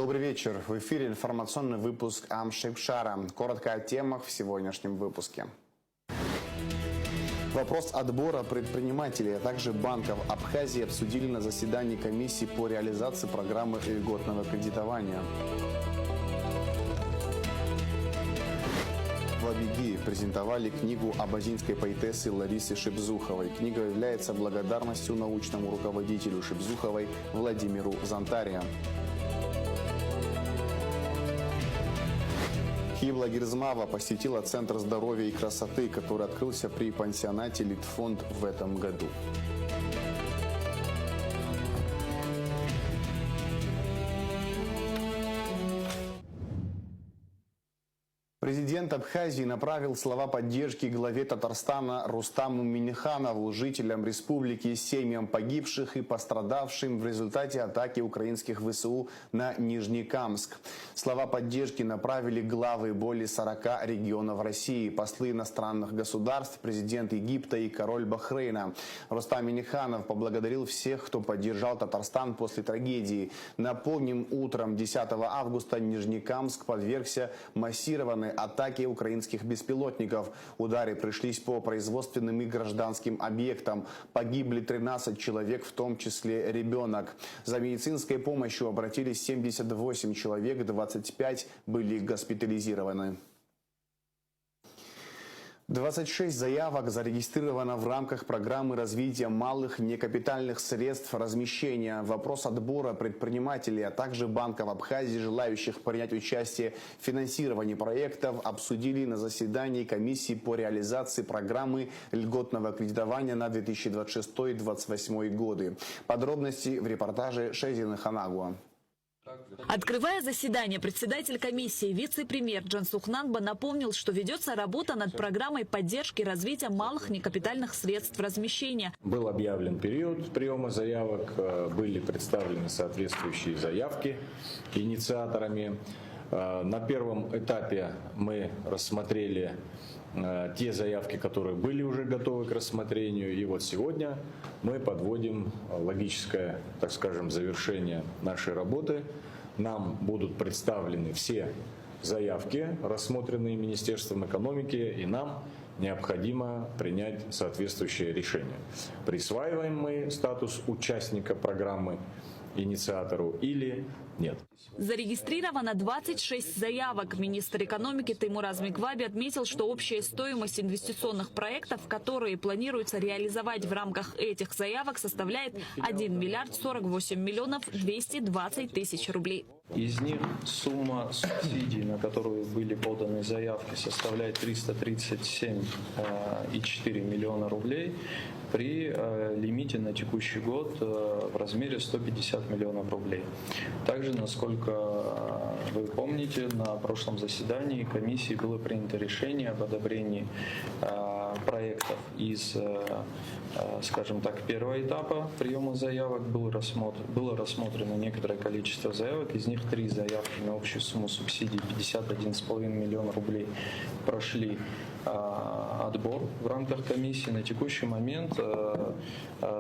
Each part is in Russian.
Добрый вечер. В эфире информационный выпуск Амшипшара. Коротко о темах в сегодняшнем выпуске. Вопрос отбора предпринимателей, а также банков Абхазии обсудили на заседании комиссии по реализации программы льготного кредитования. В Абиги презентовали книгу абазинской поэтессы Ларисы Шебзуховой. Книга является благодарностью научному руководителю Шебзуховой Владимиру Зантария. Хибла Гирзмава посетила Центр здоровья и красоты, который открылся при пансионате Литфонд в этом году. Президент Абхазии направил слова поддержки главе Татарстана Рустаму Минниханову, жителям республики, семьям погибших и пострадавшим в результате атаки украинских ВСУ на Нижнекамск. Слова поддержки направили главы более 40 регионов России, послы иностранных государств, президент Египта и король Бахрейна. Рустам Минниханов поблагодарил всех, кто поддержал Татарстан после трагедии. Напомним, утром 10 августа Нижнекамск подвергся массированной атаки украинских беспилотников. Удары пришлись по производственным и гражданским объектам. Погибли 13 человек, в том числе ребенок. За медицинской помощью обратились 78 человек, 25 были госпитализированы. 26 заявок зарегистрировано в рамках программы развития малых некапитальных средств размещения. Вопрос отбора предпринимателей, а также банков Абхазии, желающих принять участие в финансировании проектов, обсудили на заседании комиссии по реализации программы льготного кредитования на 2026-2028 годы. Подробности в репортаже Шейзина Ханагуа. Открывая заседание, председатель комиссии, вице-премьер Джансух Нанба напомнил, что ведется работа над программой поддержки развития малых некапитальных средств размещения. Был объявлен период приема заявок, были представлены соответствующие заявки инициаторами. На первом этапе мы рассмотрели те заявки, которые были уже готовы к рассмотрению. И вот сегодня мы подводим логическое, так скажем, завершение нашей работы. Нам будут представлены все заявки, рассмотренные Министерством экономики, и нам необходимо принять соответствующее решение. Присваиваем мы статус участника программы инициатору или нет. Зарегистрировано 26 заявок. Министр экономики Теймураз Микваби отметил, что общая стоимость инвестиционных проектов, которые планируется реализовать в рамках этих заявок, составляет 1 миллиард 48 миллионов 220 тысяч рублей. Из них сумма субсидий, на которую были поданы заявки, составляет 337,4 миллиона рублей при лимите на текущий год в размере 150 миллионов рублей. Также, насколько вы помните, на прошлом заседании комиссии было принято решение об одобрении проектов из, скажем так, первого этапа приема заявок. Было рассмотрено некоторое количество заявок, из них 3 заявки на общую сумму субсидий 51,5 миллиона рублей прошли отбор в рамках комиссии. На текущий момент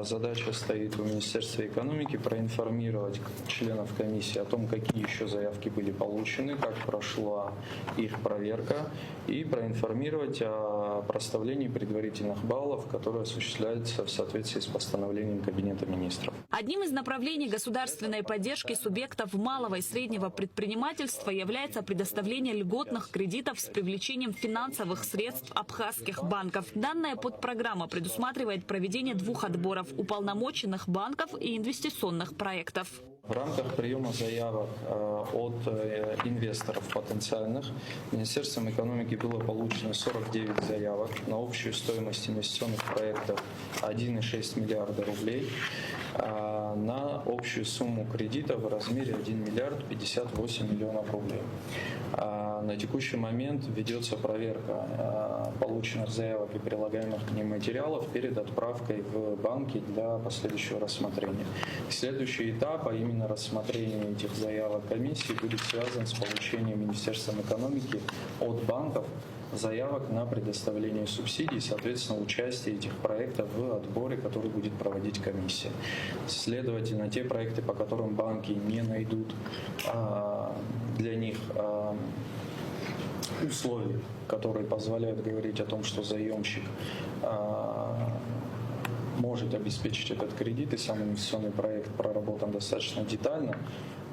задача стоит у Министерства экономики проинформировать членов комиссии о том, какие еще заявки были получены, как прошла их проверка, и проинформировать о проставлении предварительных баллов, которые осуществляются в соответствии с постановлением Кабинета министров. Одним из направлений государственной поддержки субъектов малого и среднего предпринимательства является предоставление льготных кредитов с привлечением финансовых средств абхазских банков. Данная подпрограмма предусматривает проведение 2 отборов уполномоченных банков и инвестиционных проектов. В рамках приема заявок от инвесторов потенциальных Министерством экономики было получено 49 заявок на общую стоимость инвестиционных проектов 1,6 миллиарда рублей на общую сумму кредита в размере 1 миллиард 58 миллионов рублей. На текущий момент ведется проверка полученных заявок и прилагаемых к ним материалов перед отправкой в банки для последующего рассмотрения. Следующий этап, а именно рассмотрение этих заявок комиссии, будет связан с получением Министерством экономики от банков заявок на предоставление субсидий, соответственно, участие этих проектов в отборе, который будет проводить комиссия. Следовательно, те проекты, по которым банки не найдут для них условий, которые позволяют говорить о том, что заемщик может обеспечить этот кредит, и сам инвестиционный проект проработан достаточно детально.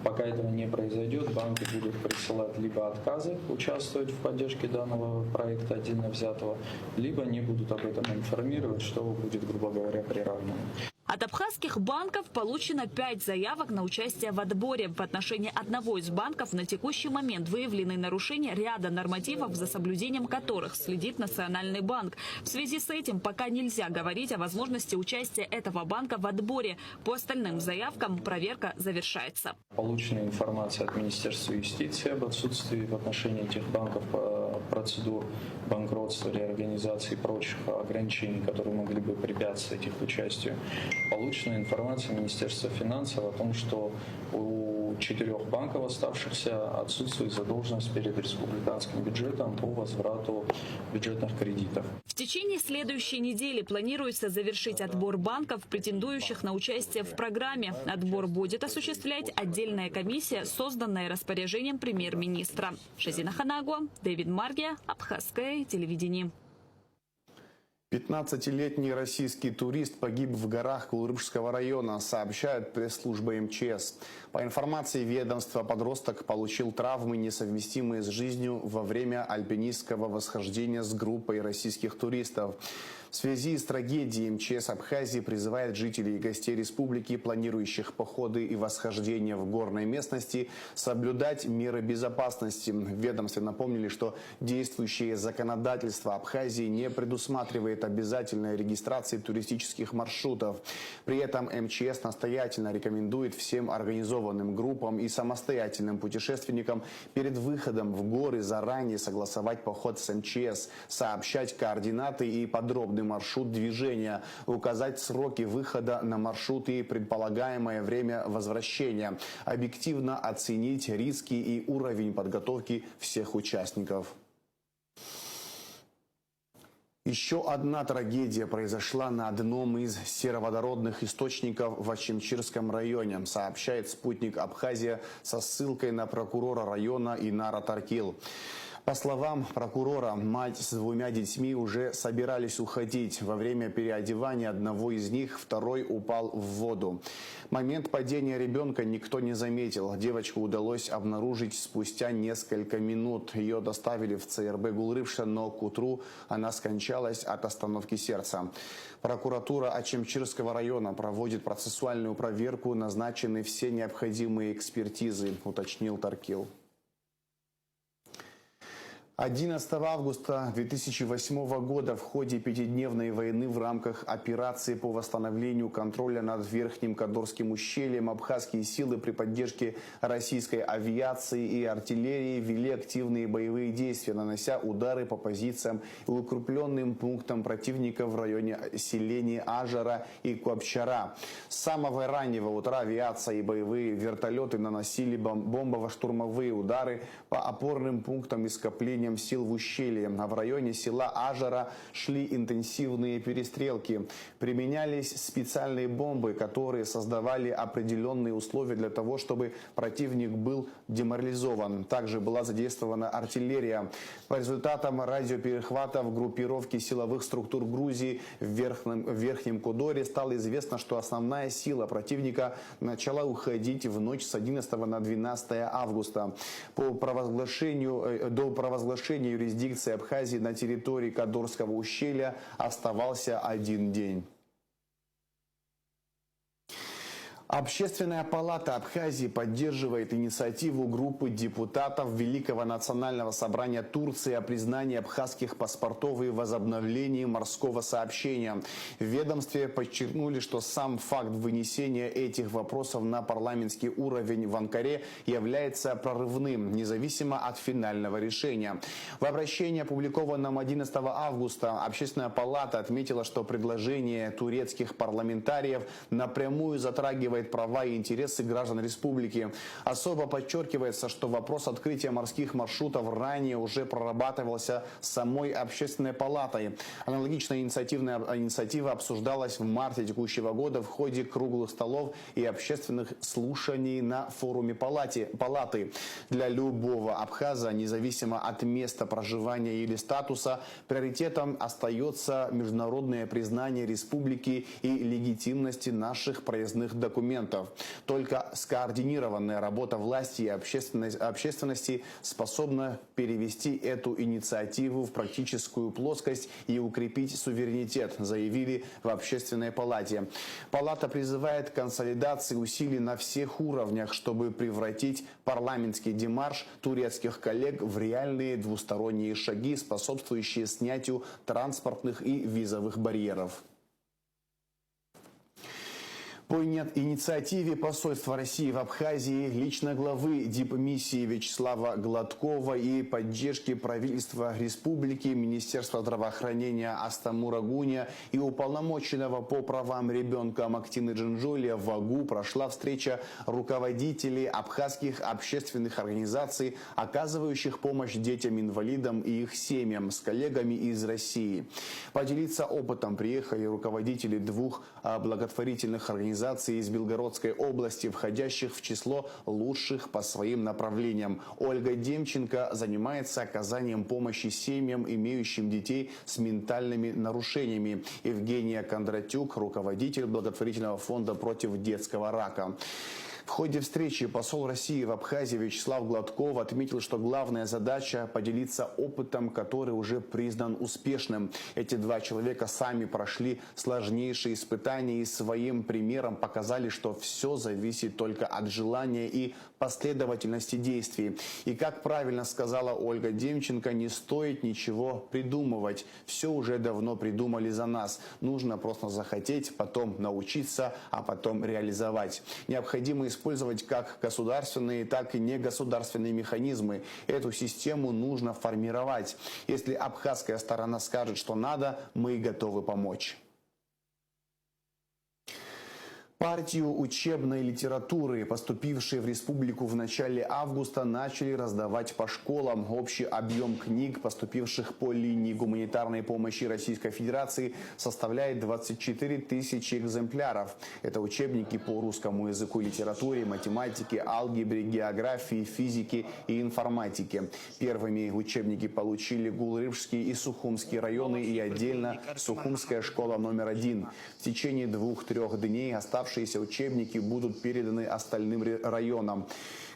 Пока этого не произойдет, банки будут присылать либо отказы участвовать в поддержке данного проекта отдельно взятого, либо не будут об этом информировать, что будет, грубо говоря, приравнено. От абхазских банков получено 5 заявок на участие в отборе. В отношении одного из банков на текущий момент выявлены нарушения ряда нормативов, за соблюдением которых следит Национальный банк. В связи с этим пока нельзя говорить о возможности участия этого банка в отборе. По остальным заявкам проверка завершается. Получена информация от Министерства юстиции об отсутствии в отношении этих банков процедур банкротства, реорганизации и прочих ограничений, которые могли бы препятствовать их участию. Получена информация Министерства финансов о том, что у 4 банков оставшихся отсутствует задолженность перед республиканским бюджетом по возврату бюджетных кредитов. В течение следующей недели планируется завершить отбор банков, претендующих на участие в программе. Отбор будет осуществлять отдельная комиссия, созданная распоряжением премьер-министра. Шазина Ханагуа, Дэвид Маргия, Абхазское телевидение. 15-летний российский турист погиб в горах Кулрыбшского района, сообщает пресс-служба МЧС. По информации ведомства, подросток получил травмы, несовместимые с жизнью, во время альпинистского восхождения с группой российских туристов. В связи с трагедией МЧС Абхазии призывает жителей и гостей республики, планирующих походы и восхождения в горной местности, соблюдать меры безопасности. В ведомстве напомнили, что действующее законодательство Абхазии не предусматривает обязательной регистрации туристических маршрутов. При этом МЧС настоятельно рекомендует всем организованным группам и самостоятельным путешественникам перед выходом в горы заранее согласовать поход с МЧС, сообщать координаты и подробный маршрут движения, указать сроки выхода на маршрут и предполагаемое время возвращения, объективно оценить риски и уровень подготовки всех участников. Еще одна трагедия произошла на одном из сероводородных источников в Ачимчирском районе, сообщает спутник Абхазия со ссылкой на прокурора района Инара Таркил. По словам прокурора, мать с 2 детьми уже собирались уходить. Во время переодевания одного из них второй упал в воду. Момент падения ребенка никто не заметил. Девочку удалось обнаружить спустя несколько минут. Ее доставили в ЦРБ Гулрыбша, но к утру она скончалась от остановки сердца. Прокуратура Ачимчирского района проводит процессуальную проверку, назначены все необходимые экспертизы, уточнил Таркил. 11 августа 2008 года в ходе 5-дневной войны в рамках операции по восстановлению контроля над Верхним Кадорским ущельем абхазские силы при поддержке российской авиации и артиллерии вели активные боевые действия, нанося удары по позициям и укрепленным пунктам противника в районе селений Ажара и Куапчара. С самого раннего утра авиация и боевые вертолеты наносили бомбово-штурмовые удары по опорным пунктам и скоплениям сил в ущелье. А в районе села Ажара шли интенсивные перестрелки. Применялись специальные бомбы, которые создавали определенные условия для того, чтобы противник был деморализован. Также была задействована артиллерия. По результатам радиоперехватов группировки силовых структур Грузии в Верхнем Кодоре стало известно, что основная сила противника начала уходить в ночь с 11 на 12 августа. До провозглашения юрисдикции Абхазии на территории Кадорского ущелья оставался 1 день. Общественная палата Абхазии поддерживает инициативу группы депутатов Великого национального собрания Турции о признании абхазских паспортов и возобновлении морского сообщения. В ведомстве подчеркнули, что сам факт вынесения этих вопросов на парламентский уровень в Анкаре является прорывным, независимо от финального решения. В обращении, опубликованном 11 августа, Общественная палата отметила, что предложение турецких парламентариев напрямую затрагивает учитывает права и интересы граждан республики. Особо подчеркивается, что вопрос открытия морских маршрутов ранее уже прорабатывался самой Общественной палатой. Аналогичная инициатива обсуждалась в марте текущего года в ходе круглых столов и общественных слушаний на форуме палаты. Для любого абхаза, независимо от места проживания или статуса, приоритетом остается международное признание республики и легитимности наших проездных документов. Только скоординированная работа власти и общественности способна перевести эту инициативу в практическую плоскость и укрепить суверенитет, заявили в Общественной палате. Палата призывает к консолидации усилий на всех уровнях, чтобы превратить парламентский демарш турецких коллег в реальные двусторонние шаги, способствующие снятию транспортных и визовых барьеров. По инициативе посольства России в Абхазии, лично главы дипмиссии Вячеслава Гладкова и поддержки правительства республики, Министерства здравоохранения Астамура Гуня и уполномоченного по правам ребенка Мактины Джинджулия в АГУ прошла встреча руководителей абхазских общественных организаций, оказывающих помощь детям-инвалидам и их семьям, с коллегами из России. Поделиться опытом приехали руководители двух благотворительных организаций из Белгородской области, входящих в число лучших по своим направлениям. Ольга Демченко занимается оказанием помощи семьям, имеющим детей с ментальными нарушениями. Евгения Кондратюк, руководитель благотворительного фонда против детского рака. В ходе встречи посол России в Абхазии Вячеслав Гладков отметил, что главная задача – поделиться опытом, который уже признан успешным. Эти два человека сами прошли сложнейшие испытания и своим примером показали, что все зависит только от желания и последовательности действий. И, как правильно сказала Ольга Демченко, не стоит ничего придумывать. Все уже давно придумали за нас. Нужно просто захотеть, потом научиться, а потом реализовать. Необходимо использовать как государственные, так и негосударственные механизмы. Эту систему нужно формировать. Если абхазская сторона скажет, что надо, мы готовы помочь. Партию учебной литературы, поступившие в республику в начале августа, начали раздавать по школам. Общий объем книг, поступивших по линии гуманитарной помощи Российской Федерации, составляет 24 тысячи экземпляров. Это учебники по русскому языку и литературе, математике, алгебре, географии, физике и информатике. Первыми учебники получили Гулрыбский и Сухумский районы и отдельно Сухумская школа номер 1. В течение 2-3 дней оставшиеся учебники будут переданы остальным районам.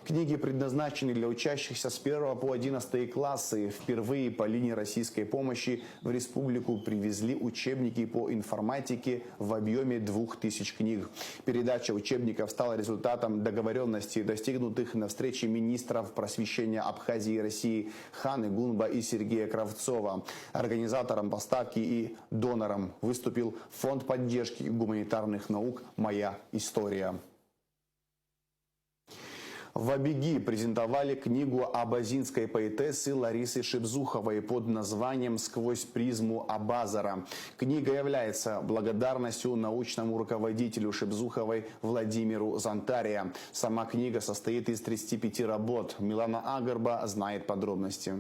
Книги предназначены для учащихся с 1 по 11 классы. Впервые по линии российской помощи в республику привезли учебники по информатике в объеме 2000 книг. Передача учебников стала результатом договоренностей, достигнутых на встрече министров просвещения Абхазии и России Ханы Гунба и Сергея Кравцова. Организатором поставки и донором выступил Фонд поддержки гуманитарных наук «Моя история». В Абиги презентовали книгу абазинской поэтессы Ларисы Шибзуховой под названием «Сквозь призму Абазара». Книга является благодарностью научному руководителю Шибзуховой Владимиру Зантария. Сама книга состоит из 35 работ. Милана Агарба знает подробности.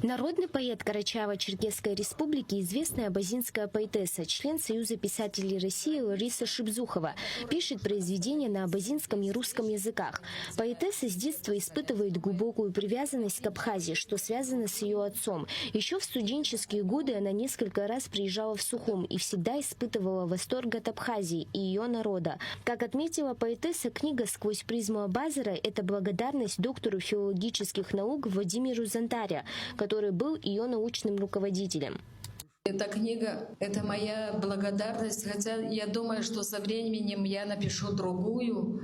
Народный поэт Карачаево-Черкесской республики, известная абазинская поэтесса, член Союза писателей России Лариса Шибзухова, пишет произведения на абазинском и русском языках. Поэтесса с детства испытывает глубокую привязанность к Абхазии, что связано с ее отцом. Еще в студенческие годы она несколько раз приезжала в Сухум и всегда испытывала восторг от Абхазии и ее народа. Как отметила поэтесса, книга «Сквозь призму Абазара» – это благодарность доктору филологических наук Владимиру Зантария, который был ее научным руководителем. Эта книга — это моя благодарность, хотя я думаю, что со временем я напишу другую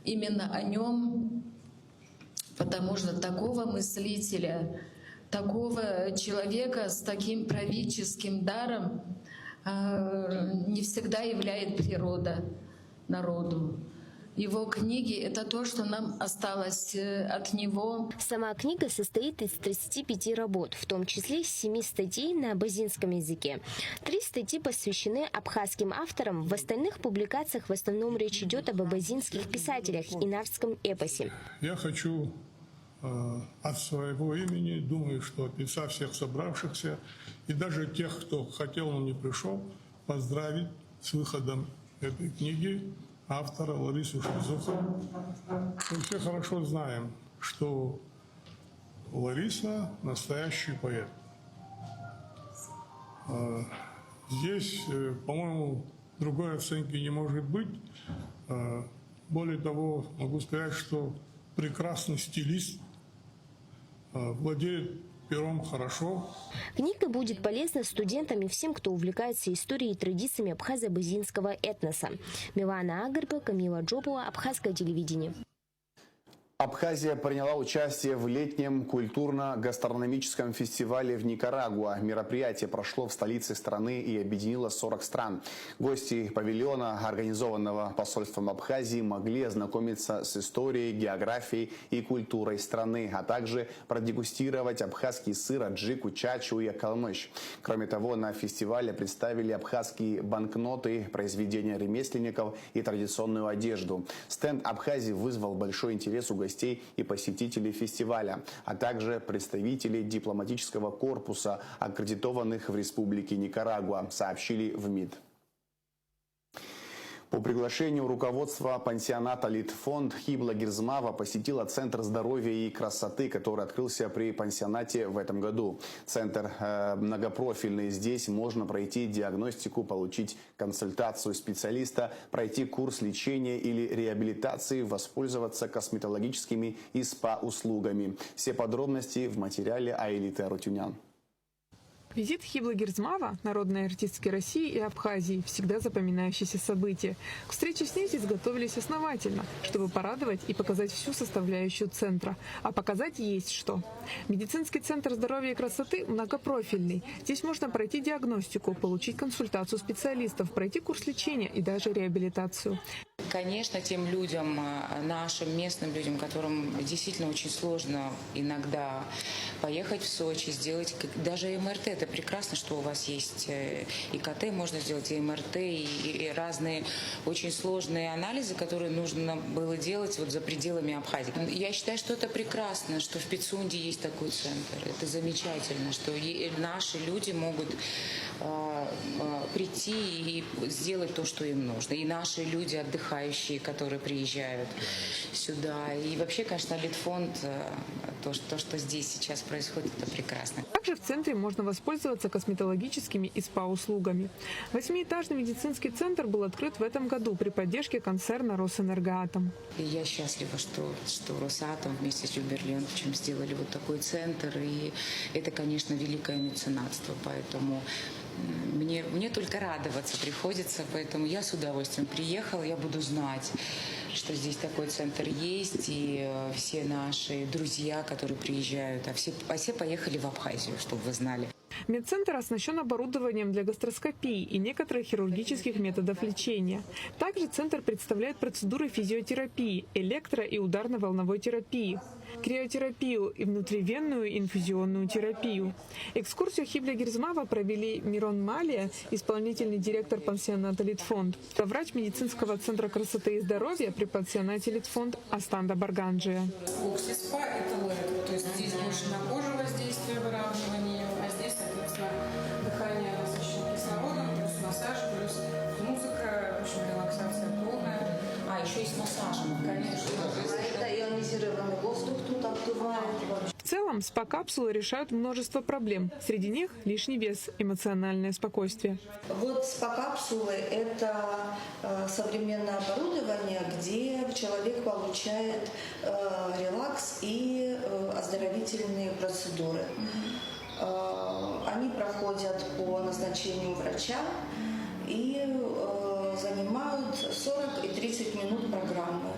именно о нем, потому что такого мыслителя, такого человека с таким правительским даром не всегда являет природа народу. его книги — это то, что нам осталось от него. Сама книга состоит из 35 работ, в том числе 7 статей на абазинском языке. 3 статьи посвящены абхазским авторам, в остальных публикациях в основном речь идет об абазинских писателях и навском эпосе. Я хочу от своего имени, думаю, что от лица всех собравшихся и даже тех, кто хотел, но не пришел, поздравить с выходом этой книги автора Ларису Шибзухову. Мы все хорошо знаем, что Лариса – настоящий поэт. Здесь, по-моему, другой оценки не может быть. Более того, могу сказать, что прекрасный стилист, владеет пером хорошо. Книга будет полезна студентам и всем, кто увлекается историей и традициями абхазо-абазинского этноса. Милана Агарба, Камила Джопова, Абхазское телевидение. Абхазия приняла участие в летнем культурно-гастрономическом фестивале в Никарагуа. Мероприятие прошло в столице страны и объединило 40 стран. Гости павильона, организованного посольством Абхазии, могли ознакомиться с историей, географией и культурой страны, а также продегустировать абхазский сыр, аджику, чачу и акалмыш. Кроме того, на фестивале представили абхазские банкноты, произведения ремесленников и традиционную одежду. Стенд Абхазии вызвал большой интерес у гостей и посетителей фестиваля, а также представителей дипломатического корпуса, аккредитованных в Республике Никарагуа, сообщили в МИД. По приглашению руководства пансионата «Литфонд» Хибла Гирзмава посетила Центр здоровья и красоты, который открылся при пансионате в этом году. Центр многопрофильный. Здесь можно пройти диагностику, получить консультацию специалиста, пройти курс лечения или реабилитации, воспользоваться косметологическими и СПА-услугами. Все подробности в материале Аэлиты Арутюнян. Визит Хиблы Гирзмава, народной артистки России и Абхазии, всегда запоминающееся событие. К встрече с ней здесь готовились основательно, чтобы порадовать и показать всю составляющую центра. А показать есть что. Медицинский центр здоровья и красоты многопрофильный. Здесь можно пройти диагностику, получить консультацию специалистов, пройти курс лечения и даже реабилитацию. Конечно, тем людям, нашим местным людям, которым действительно очень сложно иногда поехать в Сочи, сделать даже МРТ. Это прекрасно, что у вас есть и КТ, можно сделать и МРТ, и разные очень сложные анализы, которые нужно было делать вот за пределами Абхазии. Я считаю, что это прекрасно, что в Пицунде есть такой центр. Это замечательно, что наши люди могут прийти и сделать то, что им нужно. И наши люди, отдыхающие, которые приезжают сюда. И вообще, конечно, Литфонд, то, что здесь сейчас происходит, это прекрасно. Также в центре можно воспользоваться косметологическими и СПА-услугами. 8-этажный медицинский центр был открыт в этом году при поддержке концерна «Росэнергоатом». И я счастлива, что «Росатом» вместе с Люберленовичем сделали вот такой центр. И это, конечно, великое меценатство, поэтому мне только радоваться приходится, поэтому я с удовольствием приехала, я буду знать, что здесь такой центр есть, и все наши друзья, которые приезжают, а все поехали в Абхазию, чтобы вы знали. Медцентр оснащен оборудованием для гастроскопии и некоторых хирургических методов лечения. Также центр представляет процедуры физиотерапии, электро- и ударно-волновой терапии, криотерапию и внутривенную инфузионную терапию. Экскурсию Хибля Гирзмава провели Мирон Малия, исполнительный директор пансионата «Литфонд», врач медицинского центра красоты и здоровья при пансионате «Литфонд» Астанда Барганджия. СПА – это электро, то есть здесь больше на кожу воздействие, выравнивание, а здесь, соответственно, дыхание насыщенное кислородом, плюс массаж, плюс музыка, в общем, релаксация полная. А, еще и с массажем, конечно. Это ионизированный воздух тут обдувает. В целом, СПА-капсулы решают множество проблем. Среди них лишний вес, эмоциональное спокойствие. Вот СПА-капсулы – это современное оборудование, где человек получает релакс и оздоровительные процедуры. Они проходят по назначению врача и занимают 40 и 30 минут программы.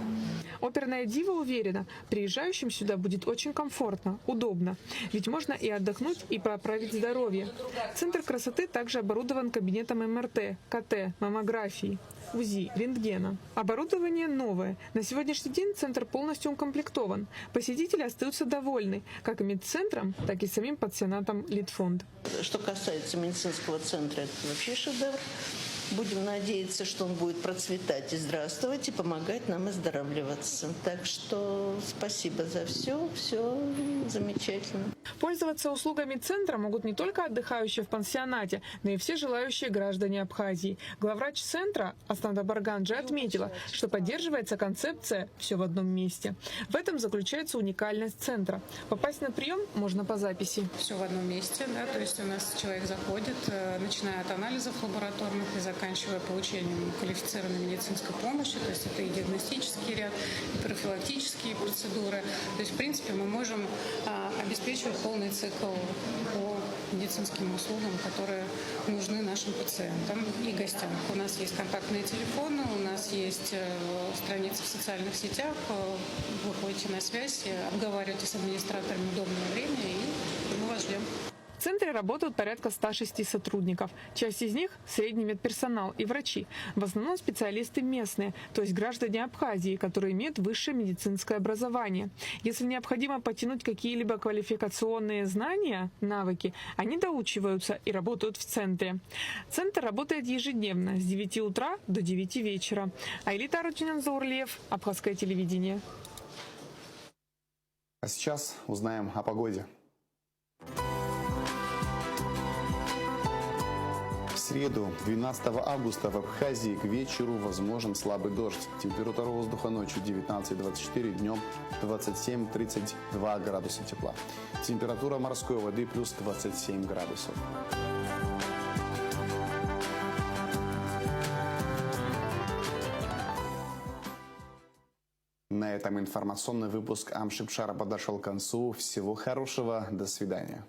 Оперная дива уверена, приезжающим сюда будет очень комфортно, удобно. Ведь можно и отдохнуть, и поправить здоровье. Центр красоты также оборудован кабинетом МРТ, КТ, маммографии, УЗИ, рентгена. Оборудование новое. На сегодняшний день центр полностью укомплектован. Посетители остаются довольны, как и медцентром, так и самим пансионатом Литфонд. Что касается медицинского центра, это вообще шедевр. Будем надеяться, что он будет процветать и здравствовать, и помогать нам оздоравливаться. Так что спасибо за все замечательно. Пользоваться услугами центра могут не только отдыхающие в пансионате, но и все желающие граждане Абхазии. Главврач центра Аснада Барганджи отметила, что поддерживается концепция «все в одном месте». В этом заключается уникальность центра. Попасть на прием можно по записи. Все в одном месте, да, то есть у нас человек заходит, начиная от анализов лабораторных и заканчивая получением квалифицированной медицинской помощи, то есть это и диагностический ряд, и профилактические процедуры. То есть, в принципе, мы можем обеспечивать полный цикл по медицинским услугам, которые нужны нашим пациентам и гостям. У нас есть контактные телефоны, у нас есть страницы в социальных сетях, выходите на связь, обговариваете с администраторами удобное время, и мы вас ждем. В центре работают порядка 106 сотрудников. Часть из них – средний медперсонал и врачи. В основном специалисты местные, то есть граждане Абхазии, которые имеют высшее медицинское образование. Если необходимо подтянуть какие-либо квалификационные знания, навыки, они доучиваются и работают в центре. Центр работает ежедневно с 9 утра до 9 вечера. Айлита Арутюнян-Заурлиев, Абхазское телевидение. А сейчас узнаем о погоде. В среду, 12 августа, в Абхазии к вечеру возможен слабый дождь. Температура воздуха ночью 19-24, днем 27-32 градуса тепла. Температура морской воды плюс 27 градусов. На этом информационный выпуск Амшипшара подошел к концу. Всего хорошего, до свидания.